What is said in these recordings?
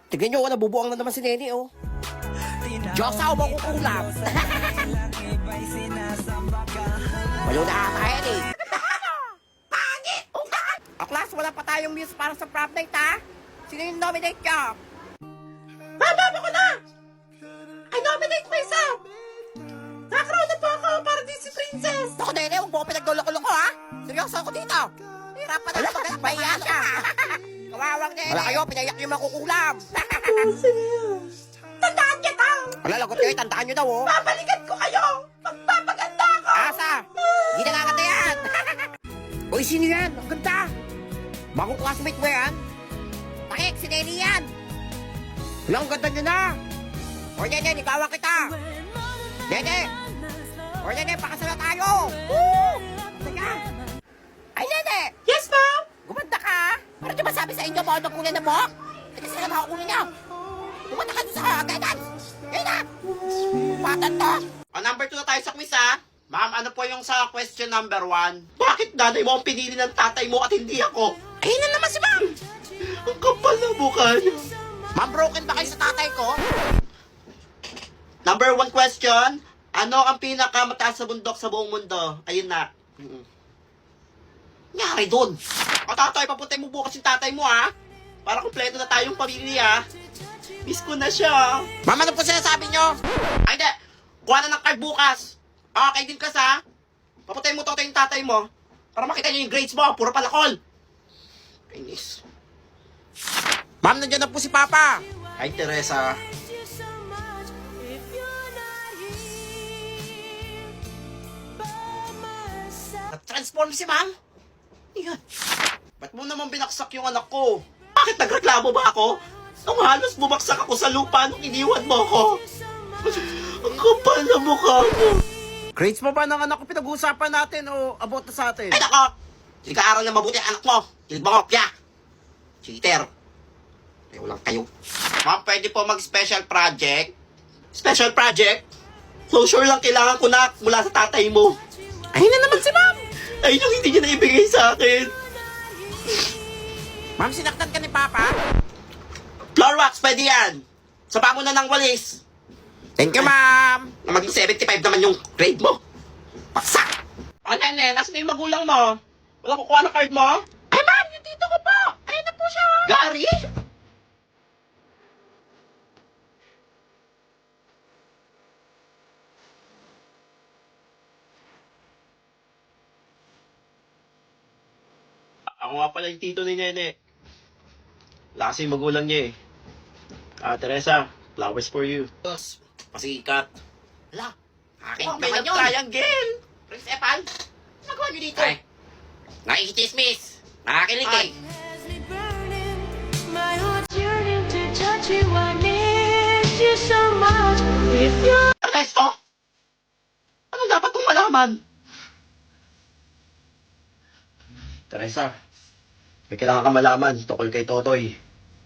Tignan nyo, nabubuang na naman si Nene, oh. Diyosa, makukulam. Walo na ata yan, eh. Pangit! Class, wala pa tayong muse para sa prom night, ha? Sino yung nominate nyo? Mama ko na! I nominate myself! Nakakroon na po ako para din si Princess! Ako, Nene, huwag mo ko pinagdulok-ulok ko, ha? Seryoso ako dito. Hirapan na ako, mahiya ka. Kawawang Nene. Wala kayo, pinayak yung makukulam. Tandaan kita! Wala, lagot kayo, tandaan nyo daw, oh. Babalikan ko kayo! Magpapaganda ako! Asa? Hindi nakakata yan! Uy, sino yan? Ang ganda! Bagong classmate mo yan? Takik, si Nene yan! Wala, ang ganda nyo na! O, Nene, ikawan kita! Nene! O, Nene, pakasala tayo! Woo! Sige! Ay, Nene! Yes, ma'am! Gumanda ka! Para di ba sabi sa inyo, bawal magkunin na mo? Kasi sila makakunin niyo! Gumanda ka doon sa agadan! Yan na! Patan to! O, number 2 na tayo sa quiz, ha? Ma'am, ano po yung sa question number 1? Bakit nanay mo ang pinili ng tatay mo at hindi ako? Ayun na naman si ma'am! Ang kapal na mukha niyo. Ma'am, broken ba kayo sa tatay ko? Number 1 question. Ano ang pinakamataas na bundok sa buong mundo? Ayun na. Nangyari dun. O tatay, papuntay mo bukas yung tatay mo, ha? Para kumpleto na tayong pamilya. Miss ko na siya. Ma'am, ano po sinasabi nyo? Ay, hindi. Kuha na ng card bukas. Okay din ka sa. Papuntay mo to yung tatay mo. Para makita niyo yung grades mo. Puro palakol. Kainis. Ma'am, nandiyan na po si Papa. Hi, Teresa. Nag-transform si ma'am. Yan. Ba't mo naman binaksak yung anak ko? Bakit nagreklamo ba ako? Nung halos bumagsak ako sa lupa nung iniwan mo ako. Ang kapal na mukha mo. Grades mo ba ng anak ko pinag-uusapan natin o about na sa atin? Ay, nako! Hindi ka aral na mabuti ang anak mo. Hindi mo kopya. Cheater. Ayaw lang kayo. Ma'am, pwede po mag-special project? Special project? Closure lang kailangan ko na mula sa tatay mo. Ayun na naman si ma'am. Ayun yung hindi niya naibigay sa akin. Ma'am, sinaktan ka ni Papa? Floor wax, pwede yan. Saba mo na ng walis. Thank you, ma'am. Na maging 75 naman yung grade mo. Paksak! O, Nene, nasa na yung magulang mo? Wala kukuha ng card mo? Ay, ma'am, yung tito ko po. Ayun na po siya. Gary? Ako nga pala yung tito ni Nene. Wala kasi yung magulang niya eh. Teresa, flowers for you. Dos. Pasikat. Hala, akin Oh, may naman yun. triangle. Prince Epan, nagawa niyo dito. Ay. Nakikichismis. Nakakilig Ay. eh. My heart's yearning to touch you. I need you so much. If you're Ernesto? Ano dapat kong malaman? Teresa, may kailangan ka malaman tungkol kay Totoy.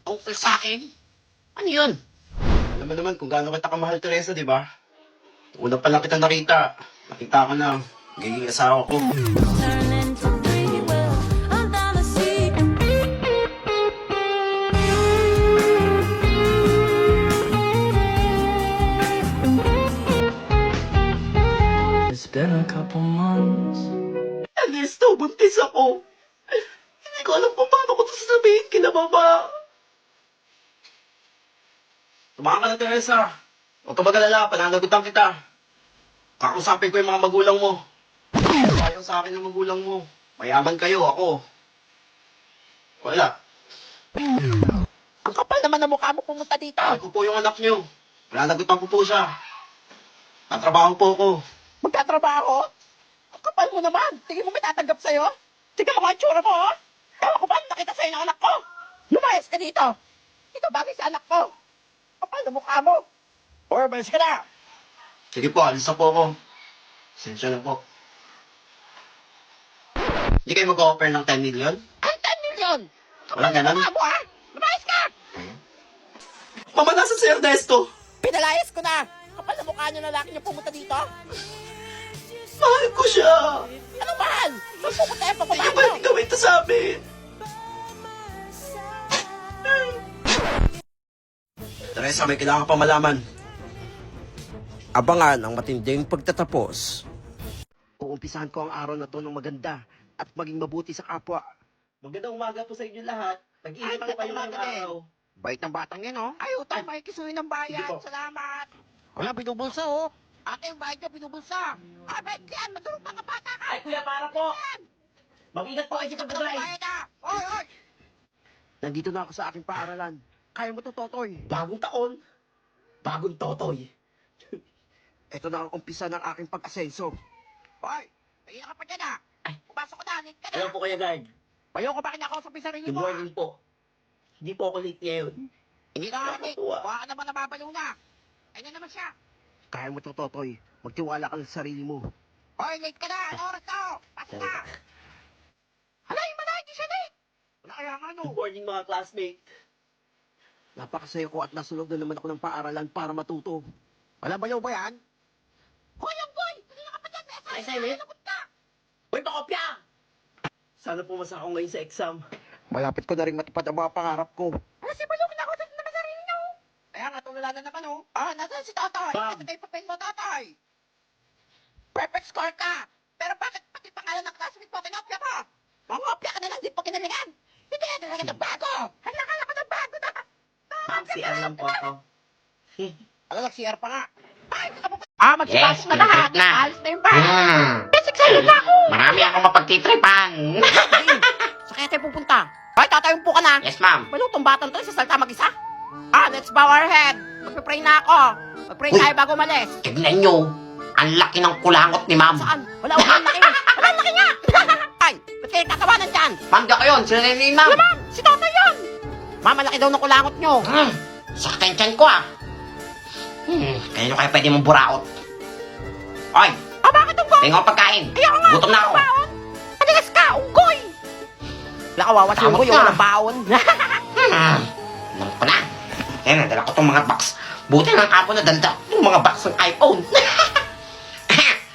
Tungkol sa akin? Ano yun? Alam mo naman kung gaano kita kamahal, Teresa, di ba? Una pa lang kita nakita. Nakita ko na magiging asawa ko. turning to free will under the sea. It's been a couple months. Ernesto, buntis ako. Hindi ko alam kung paano ko ito sasabihin kina mama. Tumakan ka na, Teresa. Huwag ka mag-alala, pananagutan kita. Kakusapin ko yung mga magulang mo. Ayaw sa akin ng magulang mo. Mayaman kayo, ako. Wala. Ang kapal naman ng mukha mo pumunta dito. Ako po yung anak niyo. Pananagutan ko po siya. Tatrabaho po ako. Magtatrabaho? Ang kapal mo naman. Tingin mo may tatanggap sa'yo? Tingnan mo nga ang tsura mo, oh. Ewan ko ba nakita sa'yo ng anak ko? Lumayas ka dito. Ito bagay sa anak ko. Kapal na mukha mo. Or malis ka na. Sige po, alis na po ako. Sensya na po. Hindi kayo mag-offer ng 10 million? Ang 10 million. Walang ganun? Mukha mo, ha? Lumayas ka. Mama, nasa si Ernesto. Pinalayas ko na. Kapal na mukha niyo na lalaki niyo pumunta dito. Mahal ko siya. Anong mahal? Saan pupunta yung Hindi pagbabago? ka pwede gawin ito sa amin. sorpresa, may kailangan pa malaman. Abangan ang matinding pagtatapos. Uumpisahan ko ang araw na to ng maganda at maging mabuti sa kapwa. Magandang umaga po sa inyo lahat. Nag-iingat po kayo ngayong araw. Bait ng batang yan, oh. Ayaw tayo makikisuhin ng bayan. Sige po. Salamat. Wala, binubulsa, oh. Ate, yung bayad niya, binubulsa. Bait yan, matulog mga bata ka. Ay, kuya, para po. Mag-ingat po kayo sa pagdadrive. Bayad na. Oy, oy. Nandito na ako sa aking paaralan. Kaya mo to, Totoy. Bagong taon, bagong totoy. Ito na ang umpisa ng aking pag-asenso. Hoy, ayun ka pa dyan, ah. Ay. Pumasok ko na, late ka na. Alam po kaya, guard. Bayo ko ba kinakausap yung sarili Good mo, ah? morning po. Hindi po ako late ngayon. Hindi ka nga late. Nakakatuwa. Baka naman nababalo na. Ayun na naman siya. Kaya mo to, Totoy. Magtiwala ka sa sarili mo. Hoy, late ka na. Ano oras na? Pasok na. Hala, yung malay, di siya late. Wala kaya nga, no? Good morning mga classmate. Napakasaya ko at nasunod na naman ako ng paaralan para matuto. Wala bayaw ba yan? Hoy, yung boy! Hindi ka pa dyan. Ay, Simon? Uy, pakopya! Sana pumasa ako ngayon sa exam. Malapit ko na rin matupad ang mga pangarap ko. Ano si Balong? Nakusap na naman sarili niyo. Kaya nga, tulala na naman, oh. Ah, nasan si Tatay? Ma'am. Ito yung papel mo, Tatay. Perfect score ka. Pero bakit pati pangalan ng classmate mo, kinopya mo? Mangopya ka na lang, di pa kinalingan. Hindi, talaga ng bago. Halakala ka ng bago na. Ma'am, si lang po ako. Alam, nag-CR pa nga. Ay, magsipasok na lahat. na. Alis na yung bag. Yes, excited na ako. Marami akong mapagtitripan. Sa kaya tayo pupunta. Ay, Tatay, umpo ka na. Yes, ma'am. Balong tong batang to, sa salta mag-isa. Ah, let's bow our head. Magpipray na ako. Magpray Uy. tayo bago umalis. Tignan nyo. Ang laki ng kulangot ni ma'am. Saan? Wala akong laki. Wala ang laki nga. Ay, ba't kayo tatawanan dyan? Ma'am, ka yun. Sila na yun, ma'am. Wala, ma'am. Si Totoy yun. Ma'am, malaki daw ng kulangot nyo. Saktan tiyan ko, ah. Kaya kaya pwede mong buraot. Oy, Ah, bakit ang tingin ko pagkain. Ayaw nga. Gutom na ako. Baon. Panigas ka, unggoy. Wala kawawa si Tamot unggoy, yung ka. walang baon. Alam ko na. Kaya nadala ko tong mga box. Buti ng kapon na dalda yung mga box ng iPhone.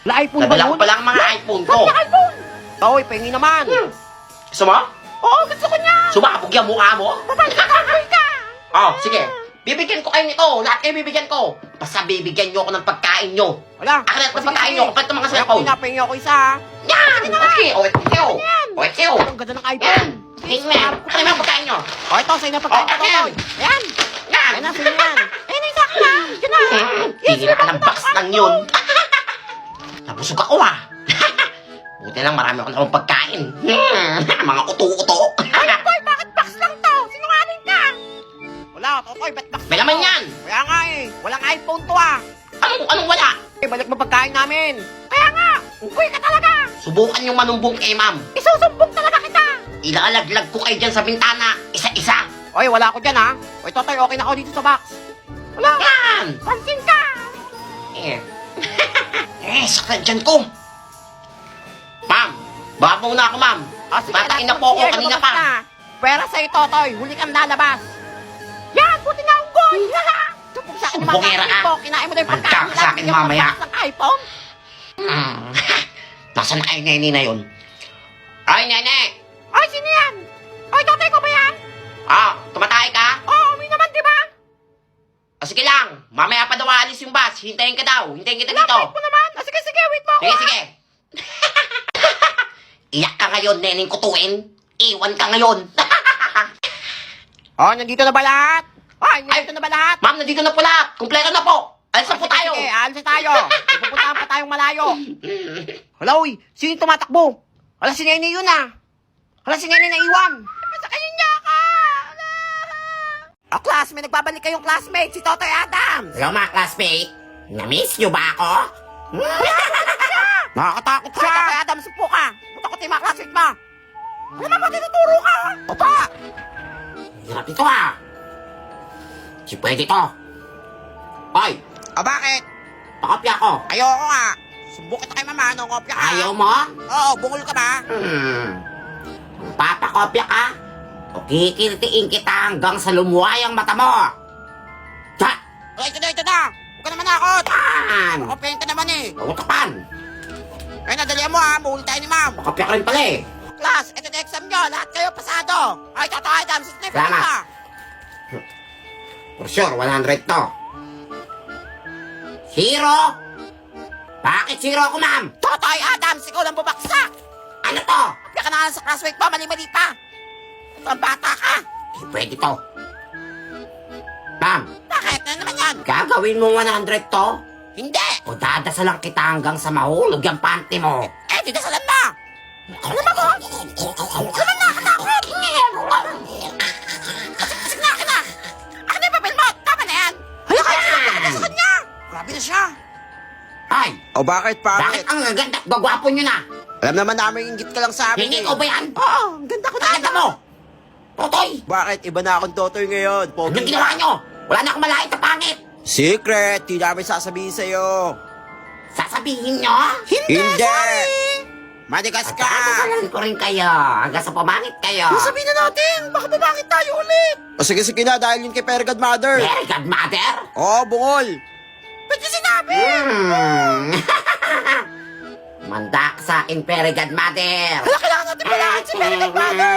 Wala iPhone ba Nadala ko yun? pala ang mga iPhone ko. Wala iPhone. Toy, pengi naman. Gusto mo? Oo, gusto ko niya. Sumabog yung mukha mo? Babalik ka, unggoy ka. Oh, sige. Bibigyan ko kayo nito. Lahat kayo bibigyan ko. Basta bibigyan nyo ako ng pagkain nyo. Wala. Akin na ng pagkain nyo. Kapag itong mga Kaya cellphone. pinapengi ako isa. Yan! Okay. O, ito kayo. O, ito kayo. Ang ganda ng Yan. iPhone. Tingnan. Ano yung pagkain nyo? O, ito, sa'yo na pagkain ko, Oh, ayan. Totoy. Ayan. Yan. Ayan na, sa'yo yan. Ayan na, isa ka na. Yun na. Hindi na ka ng box lang yun. Nabusog ako ah. Buti lang marami ako na akong pagkain. Mga uto-uto. Toy, bakit box lang to? Sinungaling ka. Wala, Totoy, ba't box May laman yan. Kaya nga eh. Walang iPhone to ah. Anong wala? Eh, balik mo pagkain namin. Kaya nga. Unggoy ka talaga. Subukan yung manumbong kay ma'am. Isusumbong talaga kita. Ilalaglag ko kayo dyan sa bintana. Isa-isa. Oy, wala ako dyan ha. Oy, Totoy, okay na ako dito sa box. Wala ka. Yan. Pansin ka. Eh. Saktan dyan ko. Ma'am, baka muna ako, ma'am. Ah, sige, Matain na po ako sige, kanina lumabas pa. na. Pera sa'yo, Totoy. Huli kang lalabas. Yan, buti na unggoy. Sumbong sa akin naman. Sumbongera ka. Kinain mo na yung Magka pagkain. ka sa akin mamaya. Ng iPhone. Nasaan na ay nene na yun? Ay, nene! Ay, sino yan? Ay, Totoy ko ba yan? Ah, tumatay ka? Oo, umi naman, di ba? Ah, sige lang. Mamaya pa daw aalis yung bus. Hintayin ka daw. Hintayin kita dito. Lapit mo naman. Ah, sige, sige, wait mo ako. Sige, ah. sige. Iyak ka ngayon, neneng kutuin. Iwan ka ngayon. Oh, nandito na ba lahat? Ay, nandito na ba lahat? Ma'am, nandito na po lahat. Kumpleto na po. Alis na po Sige, tayo. Sige, alis na tayo. May pupuntahan pa tayong malayo. Hala, uy. Sino yung tumatakbo? Hala, si Nene yun ah. Hala, si Nene na iwan. Sa kanya ka. Class, may nagbabalik kayong classmate, si Totoy Adams. Hello mga classmate. Na-miss nyo ba ako? Nakakatakot siya. Totoy Adams, upo ka. Takot yung mga classmate mo. Ano ba tinuturo ka? Opa. Hirap ito ah. Si pwede to. Hoy, Ah, bakit? pakopya ko. Ayoko nga. Sumbok kita kay mama, no? Kopya ka. Ayaw mo? Oo, bungol ka ba? Kung papakopya ka, o kikiltiin kita hanggang sa lumuway ang mata mo. Tsa! Ay, ito na. Huwag ka naman ako. Tan! Kopyahin ka naman eh. Pagutapan! Ay, nadalihan mo ha. Mahuli tayo ni ma'am. Pakopya ka rin pala eh. Class, ito na exam nyo. Lahat kayo pasado. Ay, Totoy Adams, sniff Salamat. ka. For sure, 100 to. Zero? Bakit zero ako, ma'am? Totoy Adams, ikaw lang bubaksak! Ano to? Kaya ka na lang sa classmate mo, mali-mali pa! Ito ang bata ka! Pwede to. Ma'am, Bakit? Ano naman yan? gagawin mo 100 to? Hindi! O dadasalan kita hanggang sa mahulog yung panty mo? Eh, didasalan mo! Ako naman ko! Ako naman nakatakot! Kasing na akin na! Akin na yung papel mo! Tama na yan! Hala kaya nakakita sa kanya! Grabe na siya! Ay, O bakit, bakit ang gaganda at gagwapo nyo na? Alam naman namin inggit ka lang sa amin Hindi eh. ko ba yan? Oo, ang ganda ko Ang ganda mo! Totoy! Bakit? Iba na akong totoy ngayon. Anong Pogi ginawa ka. nyo? Wala na akong malait na pangit! Secret! Hindi namin sasabihin sa'yo. Sasabihin nyo? Hindi! Manigas ka! Pagkakagalan ko rin kayo hanggang sa pumangit kayo. Sabihin na natin! Baka bumangit tayo ulit! O sige, sige na, dahil yun kay Very Godmother. Very good, mother! Oo, bungol. Ba't niya sinabi? Manda ka sa akin, very good, mother! Hala, kailangan natin palahan si Mary Godmother!